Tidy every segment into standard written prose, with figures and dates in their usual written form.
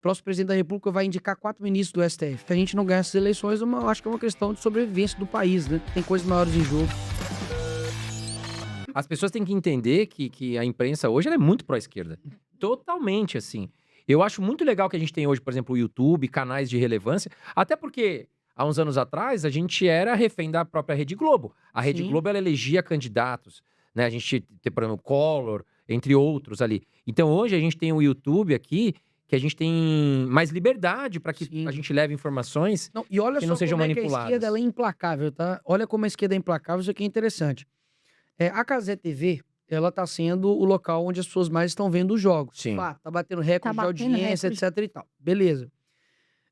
O próximo presidente da República vai indicar 4 ministros do STF. Se a gente não ganhar essas eleições, eu acho que é uma questão de sobrevivência do país, né? Tem coisas maiores em jogo. As pessoas têm que entender que a imprensa hoje ela é muito pró-esquerda. Totalmente, assim. Eu acho muito legal que a gente tem hoje, por exemplo, o YouTube, canais de relevância, até porque há uns anos atrás a gente era refém da própria Rede Globo. A Rede Sim. Globo ela elegia candidatos, né? A gente tem, por exemplo, o Collor, entre outros ali. Então hoje a gente tem o YouTube aqui, que a gente tem mais liberdade para que Sim. a gente leve informações Não, e olha que só não sejam como é que a manipuladas. esquerda ela é implacável, tá? Olha como a esquerda é implacável, isso aqui é interessante. A Cazé TV, ela tá sendo o local onde as pessoas mais estão vendo os jogos. Sim. Fato, tá batendo recorde de batendo audiência, recorde. etc e tal. Beleza.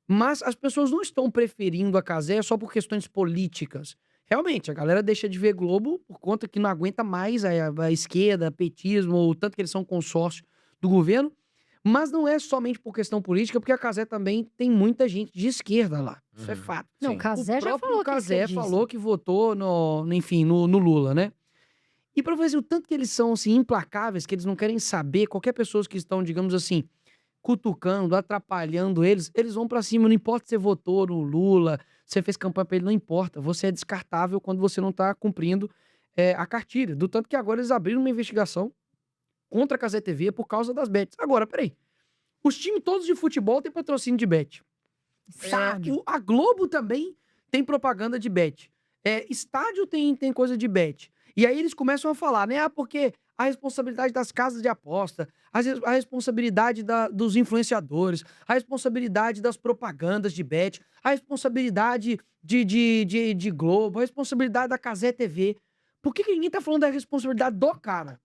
Mas as pessoas não estão preferindo a Cazé só por questões políticas. Realmente, a galera deixa de ver Globo por conta que não aguenta mais a esquerda, petismo, o tanto que eles são consórcio do governo. Mas não é somente por questão política, porque a Cazé também tem muita gente de esquerda lá. Isso é Uhum. fato. Não, Sim. o Cazé O já próprio falou que é Cazé esquerdista. falou que votou enfim, no Lula, né? E pra ver o tanto que eles são assim, implacáveis, que eles não querem saber, qualquer pessoa que estão, digamos assim, cutucando, atrapalhando eles, eles vão pra cima. Não importa se você votou no Lula, você fez campanha pra ele, não importa. Você é descartável quando você não tá cumprindo a cartilha. Do tanto que agora eles abriram uma investigação contra a Cazé TV por causa das bets. Agora, peraí. Os times todos de futebol têm patrocínio de bet. Sábio. A Globo também tem propaganda de bet. Estádio tem coisa de bet. E aí eles começam a falar, né? Porque a responsabilidade das casas de aposta, a responsabilidade dos influenciadores, a responsabilidade das propagandas de bet, a responsabilidade de Globo, a responsabilidade da Cazé TV. Por que ninguém tá falando da responsabilidade do cara?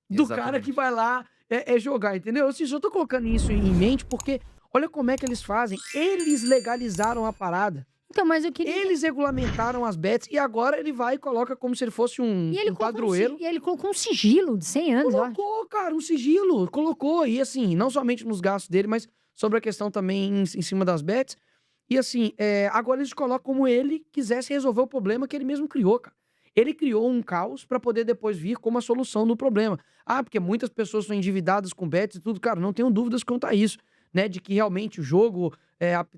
Do cara Exatamente. que vai lá jogar, entendeu? Assim, só tô colocando isso em mente porque olha como é que eles fazem. Eles legalizaram a parada. Então, mas eu queria... Eles regulamentaram as bets e agora ele vai e coloca como se ele fosse um E ele colocou padroeiro. e ele colocou um sigilo de 100 anos, eu acho. Colocou, cara, um sigilo. Colocou. E assim, não somente nos gastos dele, mas sobre a questão também em cima das bets. E assim, agora eles colocam como ele quisesse resolver o problema que ele mesmo criou, cara. Ele criou um caos pra poder depois vir como a solução do problema. Porque muitas pessoas são endividadas com bets e tudo. Cara, não tenho dúvidas quanto a isso, né? De que realmente o jogo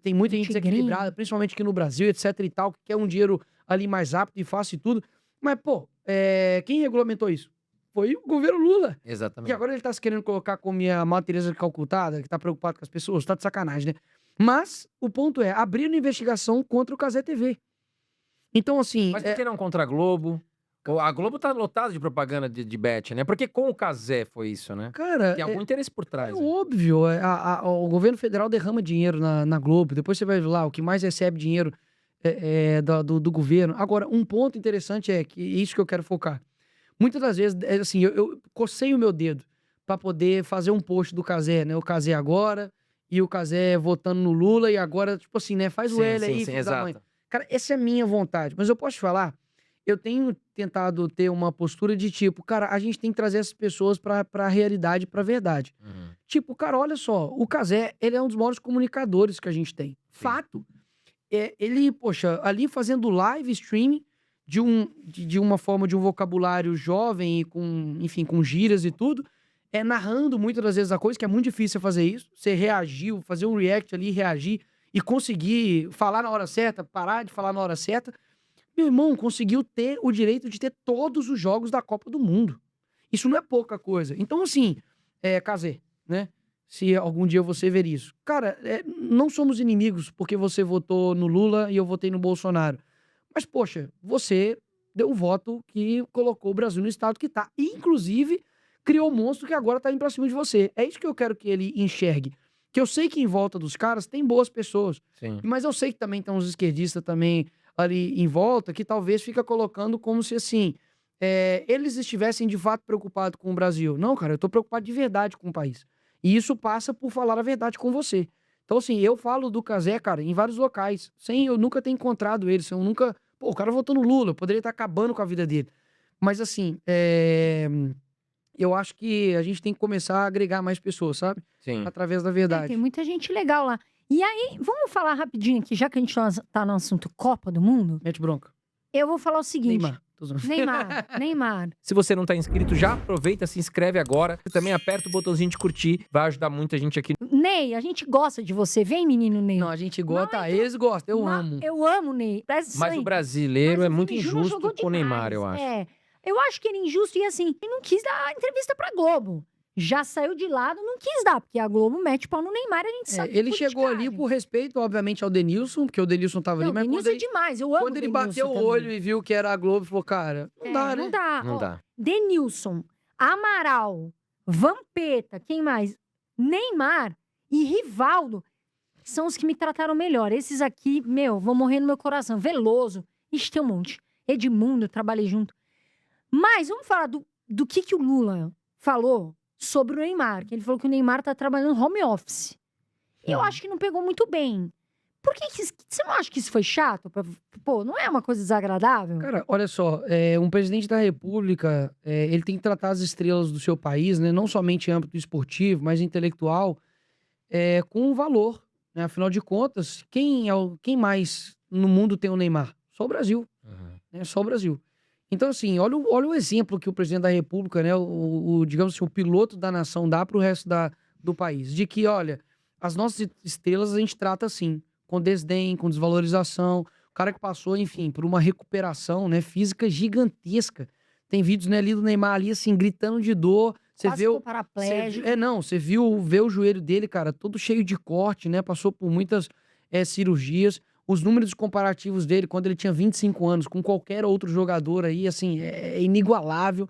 tem muita gente Tigrinho. desequilibrada, principalmente aqui no Brasil, etc e tal, que quer um dinheiro ali mais rápido e fácil e tudo. Mas, pô, quem regulamentou isso? Foi o governo Lula. E Exatamente. agora ele tá se querendo colocar como a Madre Teresa de Calcutá, que tá preocupado com as pessoas, tá de sacanagem, né? Mas o ponto é, abrir uma investigação contra o Cazé TV. Então, assim, Mas por que não contra a Globo? A Globo tá lotada de propaganda de bet, né? Porque com o Cazé foi isso, né? cara, Tem algum interesse por trás. né? óbvio, o governo federal derrama dinheiro na Globo, depois você vai ver lá, o que mais recebe dinheiro do governo. Agora, um ponto interessante é que isso que eu quero focar. Muitas das vezes, assim, eu cocei o meu dedo pra poder fazer um post do Cazé, né? O Cazé agora e o Cazé votando no Lula e agora, tipo assim, né? Faz o Sim, L sim, aí, sim, filho da mãe. exato. Cara, essa é a minha vontade. Mas eu posso te falar, eu tenho tentado ter uma postura de tipo, cara, a gente tem que trazer essas pessoas pra realidade, pra verdade. Uhum. Tipo, cara, olha só, o Cazé, ele é um dos maiores comunicadores que a gente tem. Fato. Ele, poxa, ali fazendo live streaming de uma forma, de um vocabulário jovem e com, enfim, com gírias e tudo, narrando muitas das vezes a coisa, que é muito difícil fazer isso. Você reagiu, fazer um react ali, reagir e conseguir falar na hora certa, parar de falar na hora certa. Meu irmão conseguiu ter o direito de ter todos os jogos da Copa do Mundo. Isso não é pouca coisa. Então, assim, Cazé, né? Se algum dia você ver isso. Cara, não somos inimigos porque você votou no Lula e eu votei no Bolsonaro. Mas, poxa, você deu o voto que colocou o Brasil no estado que tá. Inclusive, criou um monstro que agora tá indo pra cima de você. É isso que eu quero que ele enxergue. Que eu sei que em volta dos caras tem boas pessoas. Sim. Mas eu sei que também tem uns esquerdistas também ali em volta que talvez fica colocando como se, assim, eles estivessem de fato preocupados com o Brasil. Não, cara, eu tô preocupado de verdade com o país. E isso passa por falar a verdade com você. Então, assim, eu falo do Cazé, cara, em vários locais. Sem eu nunca ter encontrado ele. Sem eu nunca. Pô, o cara votou no Lula, eu poderia estar acabando com a vida dele. Mas, assim, eu acho que a gente tem que começar a agregar mais pessoas, sabe? Sim. Através da Tem verdade. muita gente legal lá. E aí, vamos falar rapidinho aqui, já que a gente tá no assunto Copa do Mundo, Mete bronca. eu vou falar o seguinte. Neymar. Tô zoando. Neymar. Se você não tá inscrito, já aproveita, se inscreve agora. E também aperta o botãozinho de curtir, vai ajudar muita gente aqui. Ney, a gente gosta de você. Vem, menino Ney. Não, a gente gosta, eles gostam, eu amo. Eu amo, Ney. Presta Mas atenção. o brasileiro Mas é o muito Vini Júnior injusto jogou com o Neymar, eu demais. acho. Eu acho que ele é injusto e assim, ele não quis dar entrevista pra Globo. Já saiu de lado, não quis dar, porque a Globo mete pau no Neymar, a gente sabe. Ele chegou ali por respeito, obviamente, ao Denilson, porque o Denilson tava ali, Não, mas Denilson é demais, eu amo quando ele Denilson bateu o também. olho e viu que era a Globo, falou, cara, não dá, né? Não dá. Não Ó, dá. Denilson, Amaral, Vampeta, quem mais? Neymar e Rivaldo são os que me trataram melhor. Esses aqui, vão morrer no meu coração. Veloso, ixi, tem um monte. Edmundo, eu trabalhei junto. Mas vamos falar do que o Lula falou sobre o Neymar. Que ele falou que o Neymar tá trabalhando home office. Eu acho que não pegou muito bem. Por que você não acha que isso foi chato? Pô, não é uma coisa desagradável? Cara, olha só, um presidente da República, ele tem que tratar as estrelas do seu país, né, não somente em âmbito esportivo, mas intelectual, com valor, né? Afinal de contas, quem mais no mundo tem o Neymar? Só o Brasil, né? Só o Brasil. Então, assim, olha o exemplo que o presidente da República, né, digamos assim, o piloto da nação dá para o resto do país. De que, olha, as nossas estrelas a gente trata assim, com desdém, com desvalorização. O cara que passou, enfim, por uma recuperação, né, física gigantesca. Tem vídeos, né, ali do Neymar ali, assim, gritando de dor. Você Quase vê ficou paraplégico. você vê o joelho dele, cara, todo cheio de corte, né, passou por muitas cirurgias. Os números comparativos dele, quando ele tinha 25 anos, com qualquer outro jogador aí, assim, é inigualável.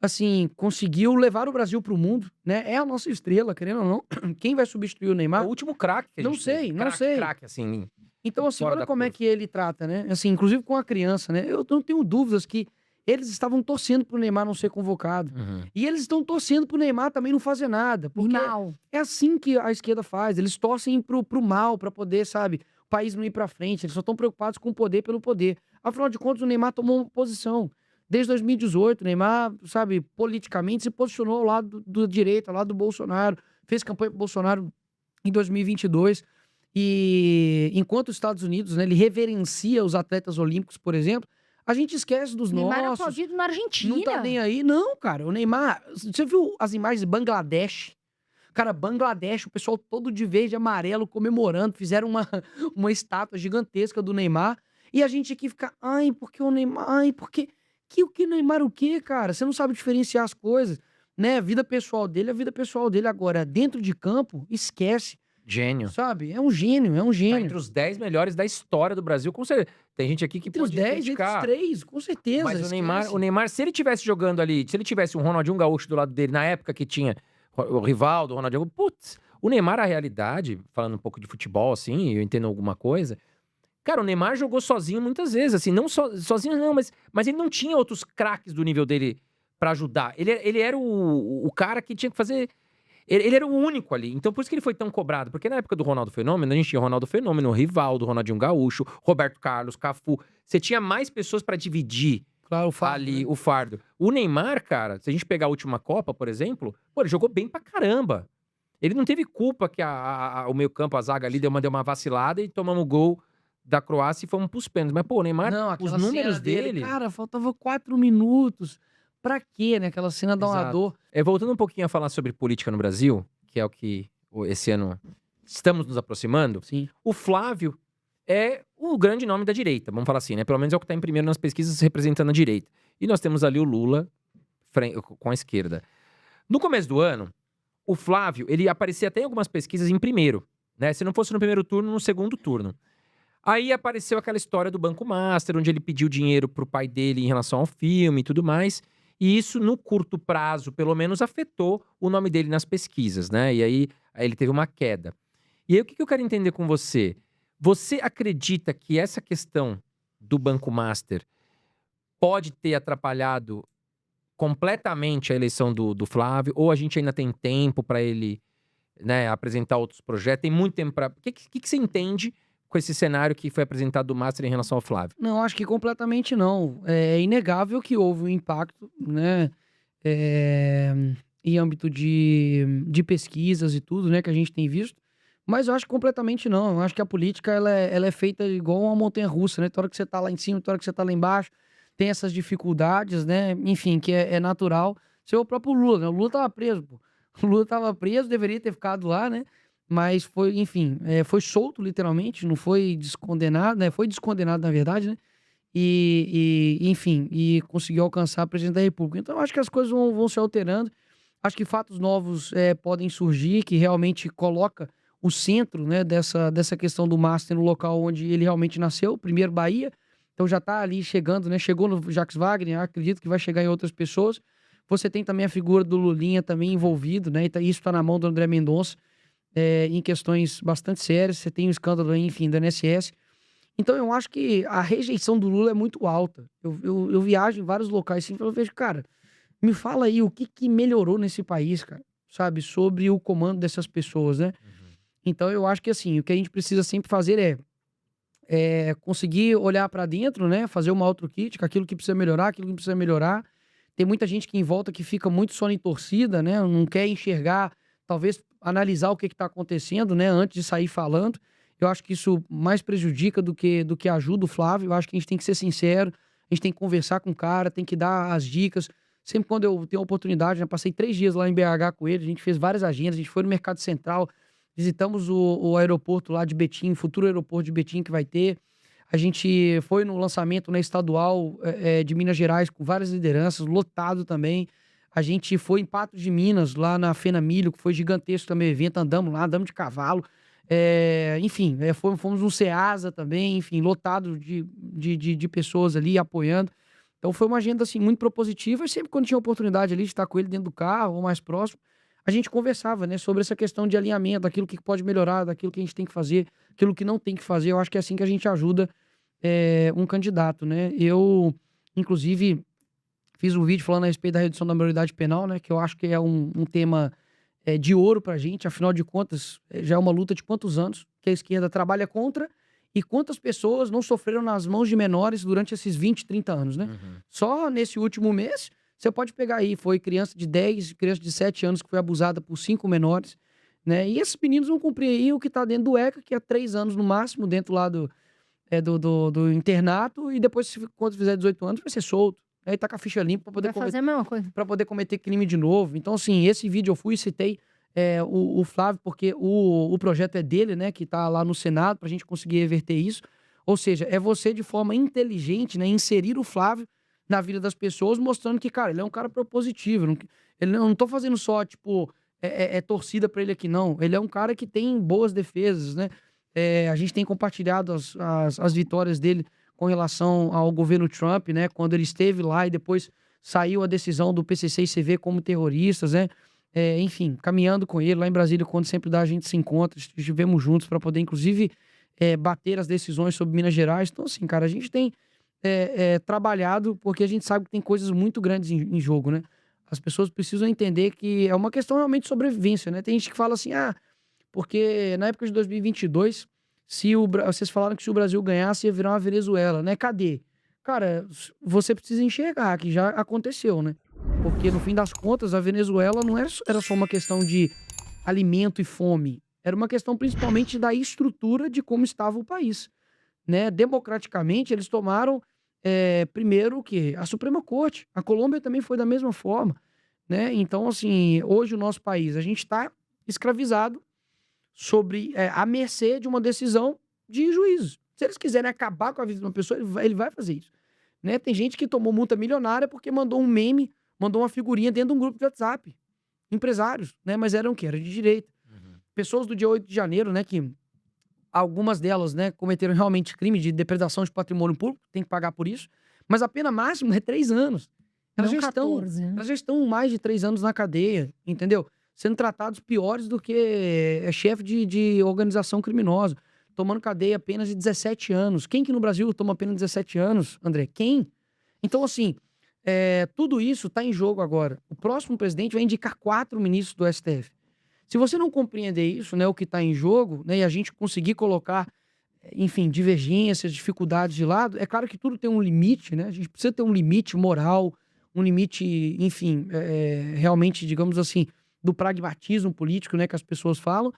Assim, conseguiu levar o Brasil pro mundo, né? É a nossa estrela, querendo ou não. Quem vai substituir o É Neymar? o último craque que a Não gente sei, teve. não sei. Craque, assim. Então, assim, fora olha da como é curva. que ele trata, né? Assim, inclusive com a criança, né? Eu não tenho dúvidas que eles estavam torcendo pro Neymar não ser convocado. E eles estão torcendo pro Neymar também não fazer nada. Porque Mal. é assim que a esquerda faz. Eles torcem pro mal, pra poder, sabe, o país não ir pra frente. Eles só estão preocupados com o poder pelo poder. Afinal de contas, o Neymar tomou uma posição. Desde 2018, o Neymar, sabe, politicamente se posicionou ao lado do direita, ao lado do Bolsonaro. Fez campanha pro Bolsonaro em 2022. E enquanto os Estados Unidos, né, ele reverencia os atletas olímpicos, por exemplo, a gente esquece dos Neymar é nossos. aplaudido na Argentina. Não tá nem aí. Não, cara. O Neymar... Você viu as imagens de Bangladesh? Cara, Bangladesh, o pessoal todo de verde e amarelo comemorando. Fizeram uma estátua gigantesca do Neymar. E a gente aqui fica... Ai, porque o Neymar... Ai, porque... O que Neymar o quê, cara? Você não sabe diferenciar as coisas. Né? A vida pessoal dele é a vida pessoal dele. Agora, dentro de campo, esquece. Gênio. Sabe? É um gênio, é um Tá gênio. entre os 10 melhores da história do Brasil, com certeza. Tem gente aqui que Entre os pode 10, entre criticar. os 3, com certeza. Mas esquece. o Neymar, se ele tivesse jogando ali, se ele tivesse um Ronaldinho Gaúcho do lado dele, na época que tinha o Rivaldo, o Ronaldinho, putz, o Neymar, a realidade, falando um pouco de futebol, assim, eu entendo alguma coisa, cara, o Neymar jogou sozinho muitas vezes, assim, não sozinho não, mas ele não tinha outros craques do nível dele pra ajudar. Ele era o cara que tinha que fazer... Ele era o único ali, então por isso que ele foi tão cobrado. Porque na época do Ronaldo Fenômeno, a gente tinha o Ronaldo Fenômeno, o Rivaldo, o Ronaldinho Gaúcho, Roberto Carlos, Cafu. Você tinha mais pessoas pra dividir Claro, o fardo, ali né? o fardo. O Neymar, cara, se a gente pegar a última Copa, por exemplo, pô, ele jogou bem pra caramba. Ele não teve culpa que o meio campo, a zaga ali, deu uma vacilada e tomamos o gol da Croácia e fomos pros pênaltis. Mas, pô, o Neymar, Não, os aquela números cena dele, dele... cara, faltava 4 minutos. Pra quê, né? Aquela cena dá uma Exato. dor. Voltando um pouquinho a falar sobre política no Brasil, que é o que esse ano estamos nos aproximando, Sim. o Flávio é o grande nome da direita, vamos falar assim, né? Pelo menos é o que está em primeiro nas pesquisas representando a direita. E nós temos ali o Lula com a esquerda. No começo do ano, o Flávio, ele aparecia até em algumas pesquisas em primeiro, né? Se não fosse no primeiro turno, no segundo turno. Aí apareceu aquela história do Banco Master, onde ele pediu dinheiro pro pai dele em relação ao filme e tudo mais. E isso, no curto prazo, pelo menos, afetou o nome dele nas pesquisas, né? E aí ele teve uma queda. E aí, o que eu quero entender com você? Você acredita que essa questão do Banco Master pode ter atrapalhado completamente a eleição do Flávio? Ou a gente ainda tem tempo para ele, né, apresentar outros projetos? Tem muito tempo para... O que você entende com esse cenário que foi apresentado do Master em relação ao Flávio? Não, acho que completamente não. É inegável que houve um impacto, né? Em âmbito de pesquisas e tudo, né? Que a gente tem visto. Mas eu acho que completamente não. Eu acho que a política, ela é feita igual uma montanha-russa, né? Toda hora que você tá lá em cima, toda hora que você tá lá embaixo. tem essas dificuldades, né? Enfim, que é natural. Seu o próprio Lula, né? O Lula tava preso, pô. O Lula tava preso, deveria ter ficado lá, né? Mas foi, enfim, foi solto literalmente, não foi descondenado, né? Foi descondenado, na verdade, né? Enfim, e conseguiu alcançar a presidência da República. Então, eu acho que as coisas vão se alterando. Acho que fatos novos podem surgir, que realmente coloca o centro, né, dessa questão do Master no local onde ele realmente nasceu, primeiro Bahia. Então já está ali chegando, né? Chegou no Jacques Wagner, acredito que vai chegar em outras pessoas. Você tem também a figura do Lulinha também envolvido, né? E isso está na mão do André Mendonça, em questões bastante sérias. Você tem o escândalo, enfim, do INSS. Então eu acho que a rejeição do Lula é muito alta. Eu viajo em vários locais assim, eu vejo, cara, me fala aí o que melhorou nesse país, cara, sabe? Sobre o comando dessas pessoas, né? Então eu acho que assim, o que a gente precisa sempre fazer é conseguir olhar para dentro, né? Fazer uma autocrítica, aquilo que precisa melhorar, aquilo que precisa melhorar. Tem muita gente que em volta que fica muito só em torcida, né? Não quer enxergar, talvez analisar o que está acontecendo, né? Antes de sair falando. Eu acho que isso mais prejudica do que ajuda o Flávio. Eu acho que a gente tem que ser sincero, a gente tem que conversar com o cara, tem que dar as dicas. Sempre quando eu tenho a oportunidade, né? Passei 3 dias lá em BH com ele, a gente fez várias agendas, a gente foi no Mercado Central, visitamos o aeroporto lá de Betim, futuro aeroporto de Betim que vai ter. A gente foi no lançamento na estadual de Minas Gerais com várias lideranças, lotado também. A gente foi em Patos de Minas, lá na Fena Milho, que foi gigantesco também o evento. Andamos lá, andamos de cavalo. Enfim, fomos no Ceasa também, enfim, lotado de pessoas ali apoiando. Então foi uma agenda assim, muito propositiva. E sempre quando tinha oportunidade ali de estar com ele dentro do carro ou mais próximo, a gente conversava, né, sobre essa questão de alinhamento, daquilo que pode melhorar, daquilo que a gente tem que fazer, aquilo que não tem que fazer. Eu acho que é assim que a gente ajuda um candidato, né? Eu, inclusive, fiz um vídeo falando a respeito da redução da maioridade penal, né? Que eu acho que é um tema de ouro pra gente. Afinal de contas, já é uma luta de quantos anos que a esquerda trabalha contra e quantas pessoas não sofreram nas mãos de menores durante esses 20, 30 anos, né? Só nesse último mês, você pode pegar aí, foi criança de 10, criança de 7 anos que foi abusada por 5 menores, né? E esses meninos vão cumprir aí o que tá dentro do ECA, que é 3 anos no máximo, dentro lá do internato, e depois, quando fizer 18 anos, vai ser solto. Aí tá com a ficha limpa pra poder, Vai fazer a mesma coisa. pra poder cometer crime de novo. Então, assim, esse vídeo eu fui e citei o Flávio, porque o projeto é dele, né? Que tá lá no Senado, pra gente conseguir reverter isso. Ou seja, é você, de forma inteligente, né? Inserir o Flávio na vida das pessoas, mostrando que, cara, ele é um cara propositivo. Não tô fazendo só, tipo, torcida pra ele aqui, não. Ele é um cara que tem boas defesas, né? A gente tem compartilhado as vitórias dele com relação ao governo Trump, né? Quando ele esteve lá e depois saiu a decisão do PCC e CV como terroristas, né? Enfim, caminhando com ele lá em Brasília, quando sempre dá, a gente se encontra, estivemos juntos para poder, inclusive, bater as decisões sobre Minas Gerais. Então, assim, cara, a gente tem trabalhado porque a gente sabe que tem coisas muito grandes em jogo, né? As pessoas precisam entender que é uma questão realmente de sobrevivência, né? Tem gente que fala assim, porque na época de 2022, vocês falaram que se o Brasil ganhasse ia virar uma Venezuela, né? Cadê? Cara, você precisa enxergar que já aconteceu, né? Porque no fim das contas, a Venezuela não era só uma questão de alimento e fome. Era uma questão principalmente da estrutura de como estava o país, né? Democraticamente, eles tomaram primeiro o quê? A Suprema Corte. A Colômbia também foi da mesma forma, né? Então, assim, hoje o nosso país, a gente está escravizado à mercê de uma decisão de juízes. Se eles quiserem acabar com a vida de uma pessoa, ele vai fazer isso, né? Tem gente que tomou multa milionária porque mandou um meme, mandou uma figurinha dentro de um grupo de WhatsApp. Empresários, né? Mas eram o quê? Era de direita. Pessoas do dia 8 de janeiro, né? Que algumas delas, né, cometeram realmente crime de depredação de patrimônio público, tem que pagar por isso, mas a pena máxima é 3 anos. Elas já estão mais de 3 anos na cadeia, entendeu? Sendo tratados piores do que chefe de organização criminosa, tomando cadeia apenas de 17 anos. Quem que no Brasil toma pena de 17 anos, André? Quem? Então, assim, tudo isso está em jogo agora. O próximo presidente vai indicar 4 ministros do STF. Se você não compreender isso, né, o que está em jogo, né, e a gente conseguir colocar, enfim, divergências, dificuldades de lado, é claro que tudo tem um limite, né? A gente precisa ter um limite moral, um limite, enfim, realmente, digamos assim, do pragmatismo político, né, que as pessoas falam,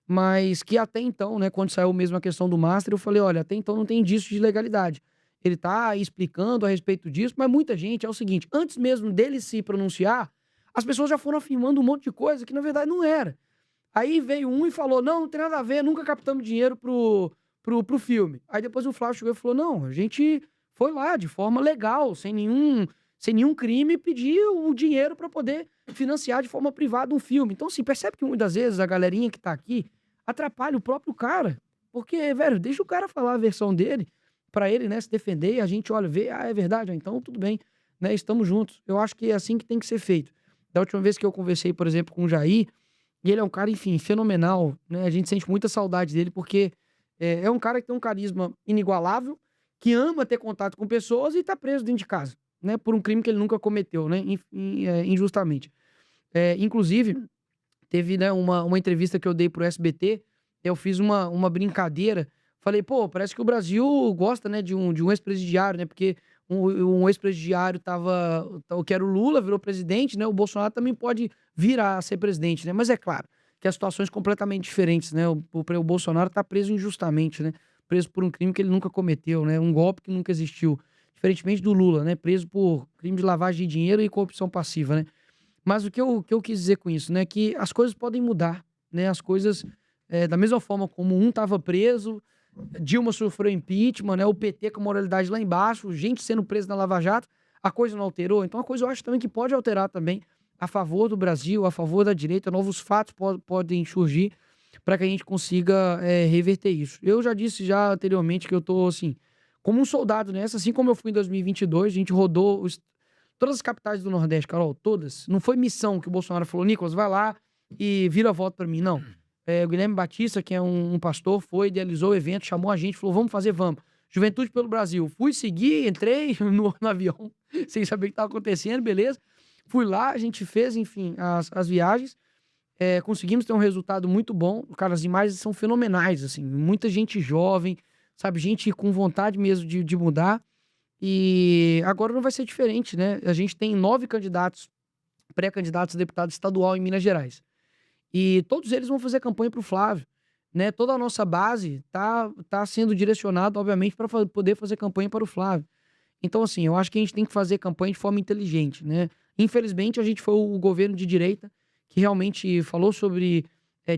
mas que até então, né, quando saiu mesmo a questão do Master, eu falei, olha, até então não tem indício de legalidade. ele tá explicando a respeito disso, mas muita gente é o seguinte, antes mesmo dele se pronunciar, as pessoas já foram afirmando um monte de coisa que na verdade não era. Aí veio um e falou, não tem nada a ver, nunca captamos dinheiro pro filme. Aí depois o Flávio chegou e falou, não, a gente foi lá de forma legal, sem nenhum crime, pedir o dinheiro para poder financiar de forma privada um filme. Então, assim, percebe que muitas vezes a galerinha que tá aqui atrapalha o próprio cara. Porque, velho, deixa o cara falar a versão dele, pra ele, né, se defender, e a gente olha, vê, é verdade, então tudo bem, né, estamos juntos. Eu acho que é assim que tem que ser feito. Da última vez que eu conversei, por exemplo, com o Jair, e ele é um cara, enfim, fenomenal, né, a gente sente muita saudade dele, porque é um cara que tem um carisma inigualável, que ama ter contato com pessoas e tá preso dentro de casa, né, por um crime que ele nunca cometeu, né, injustamente. Inclusive, teve, né, uma entrevista que eu dei pro SBT, eu fiz uma brincadeira, falei, pô, parece que o Brasil gosta, né, de um ex-presidiário, né, porque um ex-presidiário que era o Lula, virou presidente, né, o Bolsonaro também pode virar a ser presidente, né, mas é claro que as situações completamente diferentes, né, o Bolsonaro tá preso injustamente, né, preso por um crime que ele nunca cometeu, né, um golpe que nunca existiu, diferentemente do Lula, né, preso por crime de lavagem de dinheiro e corrupção passiva, né. Mas o que eu quis dizer com isso, né, que as coisas podem mudar, né, as coisas, da mesma forma como um estava preso, Dilma sofreu impeachment, né, o PT com a moralidade lá embaixo, gente sendo presa na Lava Jato, a coisa não alterou. Então a coisa eu acho também que pode alterar também a favor do Brasil, a favor da direita, novos fatos podem surgir para que a gente consiga reverter isso. Eu já disse já anteriormente que eu tô, assim, como um soldado nessa, assim como eu fui em 2022, a gente rodou todas as capitais do Nordeste, Carol, todas. Não foi missão que o Bolsonaro falou, Nicolas, vai lá e vira voto para mim, não. O Guilherme Batista, que é um pastor, foi, idealizou o evento, chamou a gente, falou, vamos fazer, vamos. Juventude pelo Brasil. Fui seguir, entrei no avião, sem saber o que estava acontecendo, beleza. Fui lá, a gente fez, enfim, as viagens. Conseguimos ter um resultado muito bom. Cara, as imagens são fenomenais, assim. Muita gente jovem, sabe? Gente com vontade mesmo de mudar. E agora não vai ser diferente, né? A gente tem 9 candidatos, pré-candidatos a deputado estadual em Minas Gerais. E todos eles vão fazer campanha para o Flávio, né? Toda a nossa base tá sendo direcionada, obviamente, para poder fazer campanha para o Flávio. Então, assim, eu acho que a gente tem que fazer campanha de forma inteligente, né? Infelizmente, a gente foi o governo de direita que realmente falou sobre...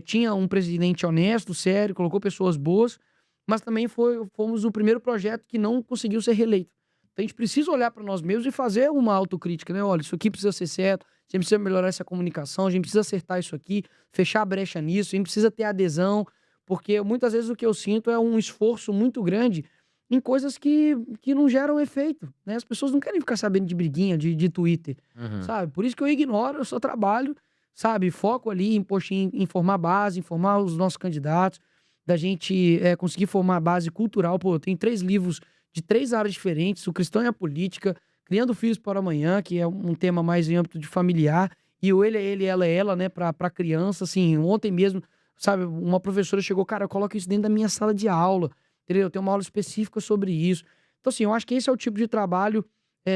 tinha um presidente honesto, sério, colocou pessoas boas, mas também fomos o primeiro projeto que não conseguiu ser reeleito. Então, a gente precisa olhar para nós mesmos e fazer uma autocrítica, né? Olha, isso aqui precisa ser certo, a gente precisa melhorar essa comunicação, a gente precisa acertar isso aqui, fechar a brecha nisso, a gente precisa ter adesão, porque muitas vezes o que eu sinto é um esforço muito grande em coisas que não geram efeito, né? As pessoas não querem ficar sabendo de briguinha, de Twitter, sabe? Por isso que eu ignoro, eu só trabalho, sabe? Foco ali em formar base, informar os nossos candidatos, da gente conseguir formar a base cultural. Pô, eu tenho 3 livros de 3 áreas diferentes, o cristão e a política, Criando Filhos para Amanhã, que é um tema mais em âmbito de familiar, e o ele é ele, ela é ela, né, pra criança, assim, ontem mesmo, sabe, uma professora chegou, cara, eu coloco isso dentro da minha sala de aula, entendeu? Eu tenho uma aula específica sobre isso. Então, assim, eu acho que esse é o tipo de trabalho,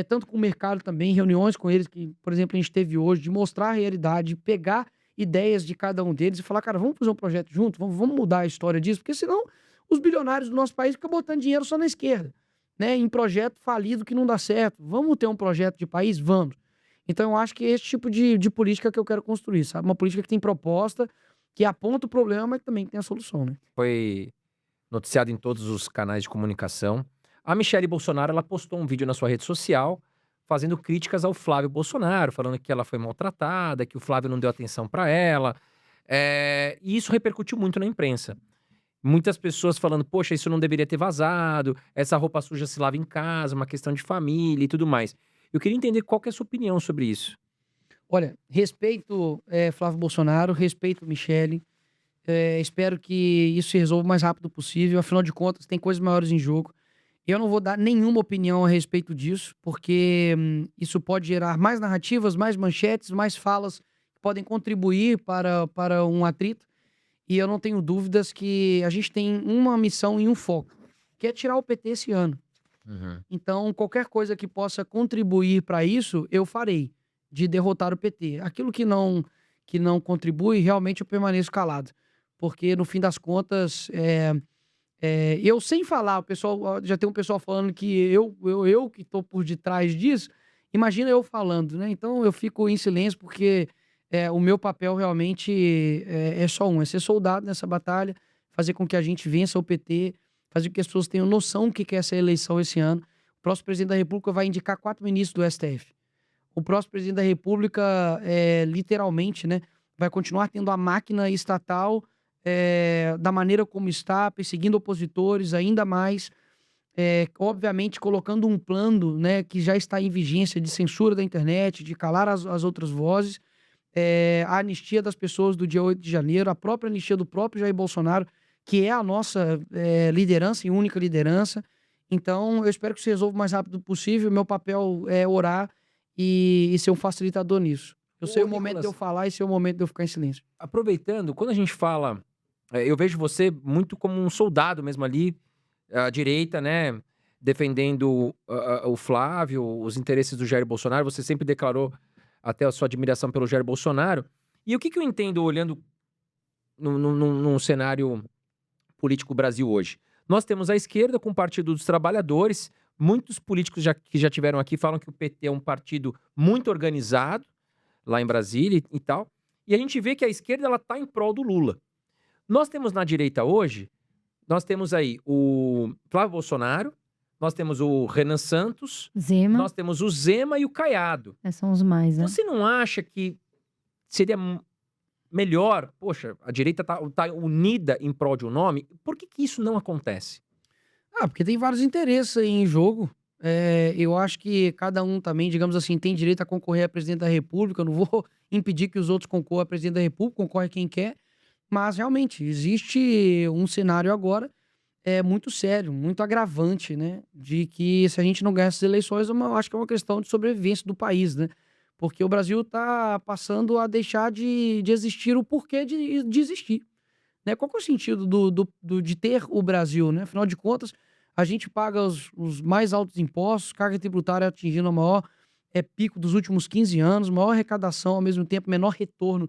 tanto com o mercado também, reuniões com eles, que, por exemplo, a gente teve hoje, de mostrar a realidade, de pegar ideias de cada um deles e falar, cara, vamos fazer um projeto junto, vamos mudar a história disso, porque senão os bilionários do nosso país ficam botando dinheiro só na esquerda, né, em projeto falido que não dá certo. Vamos ter um projeto de país? Vamos. Então eu acho que é esse tipo de política que eu quero construir, sabe? Uma política que tem proposta, que aponta o problema, mas também tem a solução, né? Foi noticiado em todos os canais de comunicação. A Michelle Bolsonaro, ela postou um vídeo na sua rede social fazendo críticas ao Flávio Bolsonaro, falando que ela foi maltratada, que o Flávio não deu atenção para ela. E isso repercutiu muito na imprensa. Muitas pessoas falando, poxa, isso não deveria ter vazado, essa roupa suja se lava em casa, uma questão de família e tudo mais. Eu queria entender qual que é a sua opinião sobre isso. Olha, respeito Flávio Bolsonaro, respeito Michele. Espero que isso se resolva o mais rápido possível. Afinal de contas, tem coisas maiores em jogo. Eu não vou dar nenhuma opinião a respeito disso, porque isso pode gerar mais narrativas, mais manchetes, mais falas que podem contribuir para um atrito. E eu não tenho dúvidas que a gente tem uma missão e um foco, que é tirar o PT esse ano. Então, qualquer coisa que possa contribuir para isso, eu farei, de derrotar o PT. Aquilo que não contribui, realmente eu permaneço calado. Porque, no fim das contas, Eu sem falar, o pessoal já tem um pessoal falando que eu que tô por detrás disso, imagina eu falando, né? Então eu fico em silêncio porque o meu papel realmente é só um, é ser soldado nessa batalha, fazer com que a gente vença o PT, fazer com que as pessoas tenham noção do que é essa eleição esse ano. O próximo presidente da República vai indicar 4 ministros do STF. O próximo presidente da República, literalmente, né, vai continuar tendo a máquina estatal da maneira como está, perseguindo opositores ainda mais, obviamente colocando um plano, né, que já está em vigência de censura da internet, de calar as outras vozes, a anistia das pessoas do dia 8 de janeiro, a própria anistia do próprio Jair Bolsonaro, que é a nossa liderança e única liderança. Então, eu espero que se resolva o mais rápido possível. Meu papel é orar e ser um facilitador nisso. Eu sei o momento de eu falar e sei o momento de eu ficar em silêncio. Aproveitando, quando a gente fala, eu vejo você muito como um soldado mesmo ali, à direita, né, defendendo o Flávio, os interesses do Jair Bolsonaro. Você sempre declarou até a sua admiração pelo Jair Bolsonaro. E o que eu entendo olhando num cenário político Brasil hoje? Nós temos a esquerda com o Partido dos Trabalhadores. Muitos políticos que já tiveram aqui falam que o PT é um partido muito organizado, lá em Brasília e tal. E a gente vê que a esquerda ela tá em prol do Lula. Nós temos na direita hoje, nós temos aí o Flávio Bolsonaro, nós temos o Renan Santos, Zema. nós temos o Zema e o Caiado. São os mais, né? Você não acha que seria melhor, poxa, a direita tá unida em prol de um nome? Por que isso não acontece? Porque tem vários interesses aí em jogo. Eu acho que cada um também, digamos assim, tem direito a concorrer a presidente da República. Eu não vou impedir que os outros concorram a presidente da República, concorre quem quer. Mas, realmente, existe um cenário agora muito sério, muito agravante, né? De que se a gente não ganhar essas eleições, eu acho que é uma questão de sobrevivência do país, né? Porque o Brasil está passando a deixar de existir o porquê de existir. Né? Qual que é o sentido de ter o Brasil, né? Afinal de contas, a gente paga os mais altos impostos, carga tributária atingindo o maior pico dos últimos 15 anos, maior arrecadação, ao mesmo tempo, menor retorno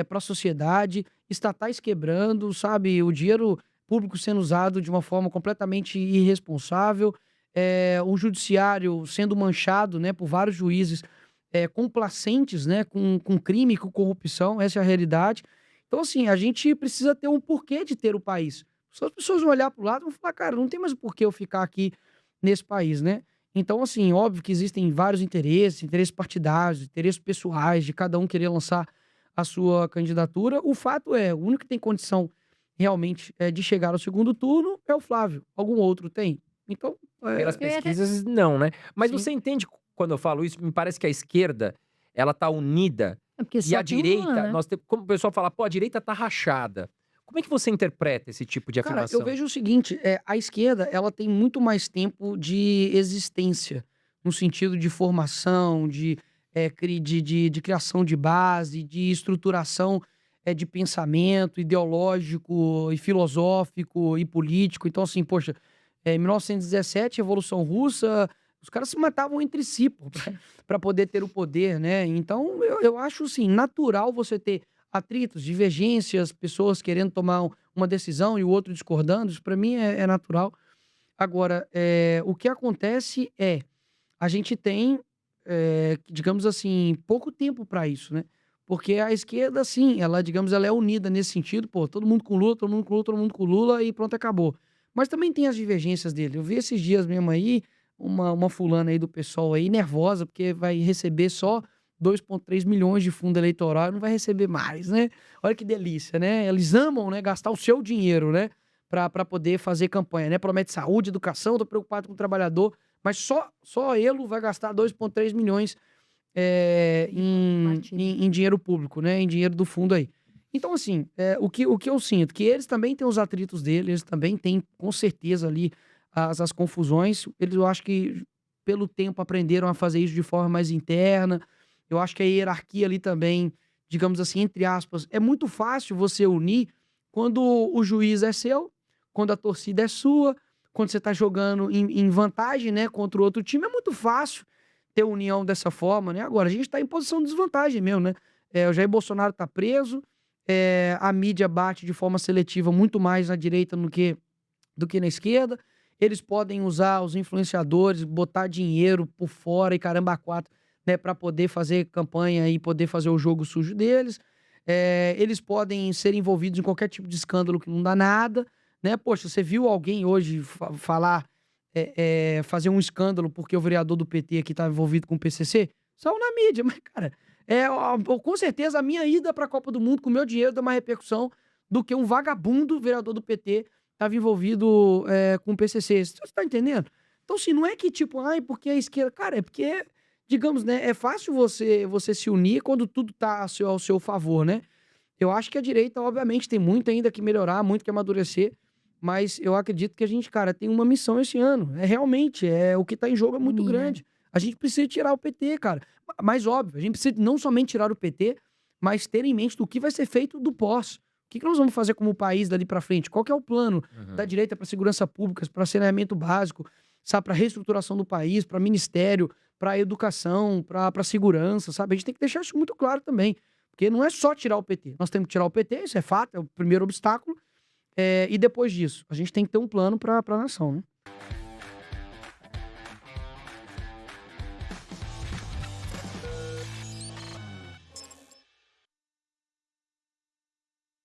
para a sociedade, estatais quebrando, sabe? O dinheiro público sendo usado de uma forma completamente irresponsável, o judiciário sendo manchado, né, por vários juízes complacentes, né, com crime, com corrupção, essa é a realidade. Então, assim, a gente precisa ter um porquê de ter o país. Se as pessoas vão olhar para o lado e vão falar, cara, não tem mais o porquê eu ficar aqui nesse país, né? Então, assim, óbvio que existem vários interesses partidários, interesses pessoais, de cada um querer lançar a sua candidatura. O fato é, o único que tem condição realmente de chegar ao segundo turno é o Flávio. Algum outro tem? Então, pelas pesquisas, não, né? Mas Sim. você entende quando eu falo isso? Me parece que a esquerda, ela tá unida. Porque E só a tem uma, direita, né? como o pessoal fala, pô, a direita tá rachada. Como é que você interpreta esse tipo de Cara, afirmação? eu vejo o seguinte, a esquerda, ela tem muito mais tempo de existência, no sentido de formação, de criação de base, de estruturação de pensamento ideológico e filosófico e político. Então, assim, poxa, em 1917, Revolução Russa, os caras se matavam entre si, para poder ter o poder, né? Então, eu acho, assim, natural você ter atritos, divergências, pessoas querendo tomar uma decisão e o outro discordando. Isso, para mim, é natural. Agora, o que acontece a gente tem, digamos assim, pouco tempo para isso, né? Porque a esquerda, sim, ela, digamos, ela é unida nesse sentido, pô, todo mundo com Lula, todo mundo com Lula, todo mundo com Lula e pronto, acabou. Mas também tem as divergências dele. Eu vi esses dias mesmo aí, uma fulana aí do pessoal aí, nervosa, porque vai receber só 2,3 milhões de fundo eleitoral, não vai receber mais, né? Olha que delícia, né? Eles amam, né, gastar o seu dinheiro, né, para poder fazer campanha, né? Promete saúde, educação, tô preocupado com o trabalhador, mas só ele vai gastar 2,3 milhões em dinheiro público, né? Em dinheiro do fundo aí. Então, assim, o que eu sinto, que eles também têm os atritos deles, eles também têm, com certeza, ali as confusões. Eles, eu acho que, pelo tempo, aprenderam a fazer isso de forma mais interna. Eu acho que a hierarquia ali também, digamos assim, entre aspas, é muito fácil você unir quando o juiz é seu, quando a torcida é sua, quando você tá jogando em vantagem, né, contra o outro time, é muito fácil ter união dessa forma, né? Agora, a gente tá em posição de desvantagem mesmo, né? O Jair Bolsonaro tá preso, a mídia bate de forma seletiva muito mais na direita do que do que na esquerda. Eles podem usar os influenciadores, botar dinheiro por fora e caramba quatro, né, para poder fazer campanha e poder fazer o jogo sujo deles. Eles podem ser envolvidos em qualquer tipo de escândalo que não dá nada, né? Poxa, você viu alguém hoje falar, fazer um escândalo porque o vereador do PT aqui estava envolvido com o PCC? Saiu na mídia, mas, cara, com certeza a minha ida para a Copa do Mundo com o meu dinheiro dá mais repercussão do que um vagabundo vereador do PT estava envolvido com o PCC. Você tá entendendo? Então, assim, não é que tipo, ai, porque a esquerda... Cara, é porque, digamos, né, é fácil você se unir quando tudo tá ao seu favor, né? Eu acho que a direita, obviamente, tem muito ainda que melhorar, muito que amadurecer, mas eu acredito que a gente, cara, tem uma missão esse ano. Realmente, o que tá em jogo é muito grande. A gente precisa tirar o PT, cara. Mas, óbvio, a gente precisa não somente tirar o PT, mas ter em mente do que vai ser feito do pós. O que nós vamos fazer como país dali pra frente? Qual que é o plano da direita para segurança pública, para saneamento básico, sabe, para reestruturação do país, para ministério, para educação, para segurança, sabe? A gente tem que deixar isso muito claro também. Porque não é só tirar o PT. Nós temos que tirar o PT, isso é fato, é o primeiro obstáculo. E depois disso, a gente tem que ter um plano para a nação, né?